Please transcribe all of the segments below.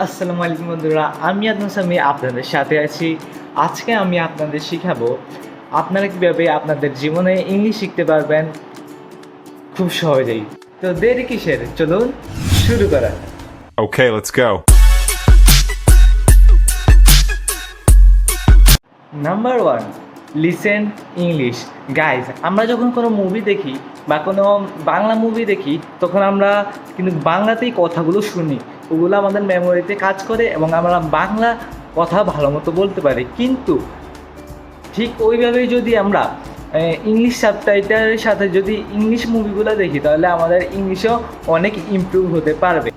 আসসালামু আলাইকুম বন্ধুরা, আমি আদনান সামি আপনাদের সাথে আছি। আজকে আমি আপনাদের শিখাবো আপনারা কীভাবে আপনাদের জীবনে ইংলিশ শিখতে পারবেন খুব সহজেই। তো দেরি কিসের, চলুন শুরু করা যাক। Okay, let's go. Number 1, listen English. Guys, আমরা যখন কোনো মুভি দেখি বা কোনো বাংলা মুভি দেখি তখন আমরা কিন্তু বাংলাতেই কথাগুলো শুনি, ওগুলো আমাদের মেমোরিতে কাজ করে এবং আমরা বাংলা কথা ভালো মতো বলতে পারি। কিন্তু ঠিক ওইভাবেই যদি আমরা ইংলিশ সাবটাইটেলের সাথে যদি ইংলিশ মুভিগুলো দেখি তাহলে আমাদের ইংলিশও অনেক ইমপ্রুভ হতে পারবে।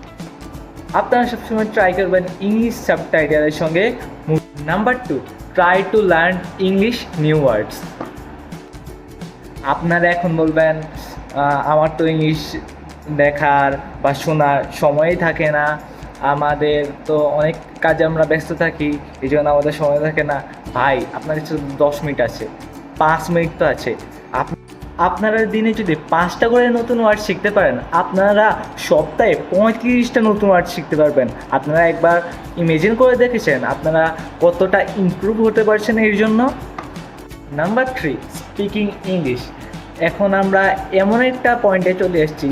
আপনারা সবসময় ট্রাই করবেন ইংলিশ সাবটাইটেলের সঙ্গে। Number 2, try to learn English new words. আপনারা এখন বলবেন আমার তো ইংলিশ দেখার বা শোনার সময়ই থাকে না, আমাদের তো অনেক কাজে আমরা ব্যস্ত থাকি, এই জন্য আমাদের সময় থাকে না। ভাই, আপনার কাছে 10 মিনিট আছে, 5 মিনিট তো আছে। আপনারা দিনে যদি 5টা করে নতুন ওয়ার্ড শিখতে পারেন, আপনারা সপ্তাহে 35টা নতুন ওয়ার্ড শিখতে পারবেন। আপনারা একবার ইমেজিন করে দেখেছেন আপনারা কতটা ইমপ্রুভ হতে পারছেন এর জন্য। Number 3, speaking English. এখন আমরা এমন একটা পয়েন্টে চলে এসেছি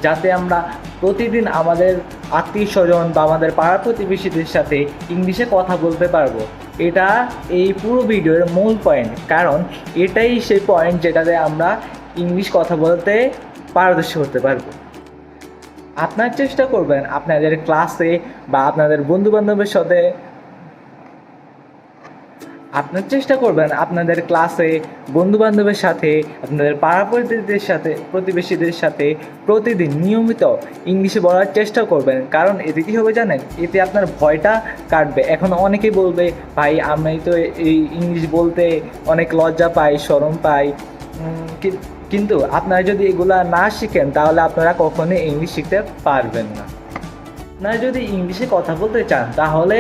যাতে আমরা প্রতিদিন আমাদের আত্মীয় স্বজন বা আমাদের পাড়া প্রতিবেশীদের সাথে ইংলিশে কথা বলতে পারবো। এটা এই পুরো ভিডিওর মূল পয়েন্ট, কারণ এটাই সেই পয়েন্ট যেটাতে আমরা ইংলিশ কথা বলতে পারদর্শী হতে পারবো। আপনার চেষ্টা করবেন আপনাদের ক্লাসে বা আপনাদের বন্ধুবান্ধবের সাথে আপনাদের ক্লাসে বন্ধুবান্ধবের সাথে, আপনাদের পাড়া প্রতিবেশীদের সাথে প্রতিদিন নিয়মিত ইংলিশে বলার চেষ্টা করবেন। কারণ এতে কী হবে জানেন, এতে আপনার ভয়টা কাটবে। এখন অনেকেই বলবে ভাই আমি তো এই ইংলিশ বলতে অনেক লজ্জা পাই, শরম পাই, কিন্তু আপনারা যদি এগুলা না শিখেন তাহলে আপনারা কখনোই ইংলিশ শিখতে পারবেন না। আপনারা যদি ইংলিশে কথা বলতে চান তাহলে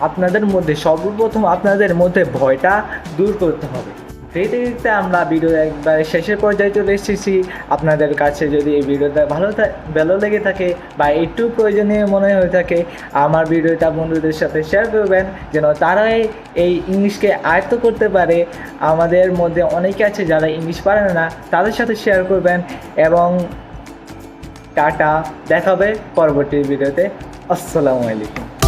আপনাদের মধ্যে সর্বপ্রথম আপনাদের মধ্যে ভয়টা দূর করতে হবে। দেখতে দেখতে আমরা ভিডিও একবারে শেষের পর্যায়ে চলে এসেছি। আপনাদের কাছে যদি এই ভিডিওটা ভালো লেগে থাকে বা একটু প্রয়োজনীয় মনে হয়ে থাকে, আমার ভিডিওটা বন্ধুদের সাথে শেয়ার করবেন যেন তারাই এই ইংলিশকে আয়ত্ত করতে পারে। আমাদের মধ্যে অনেকে আছে যারা ইংলিশ পারে না, তাদের সাথে শেয়ার করবেন। এবং টাটা, দেখা হবে পরবর্তী ভিডিওতে। আসসালামু আলাইকুম।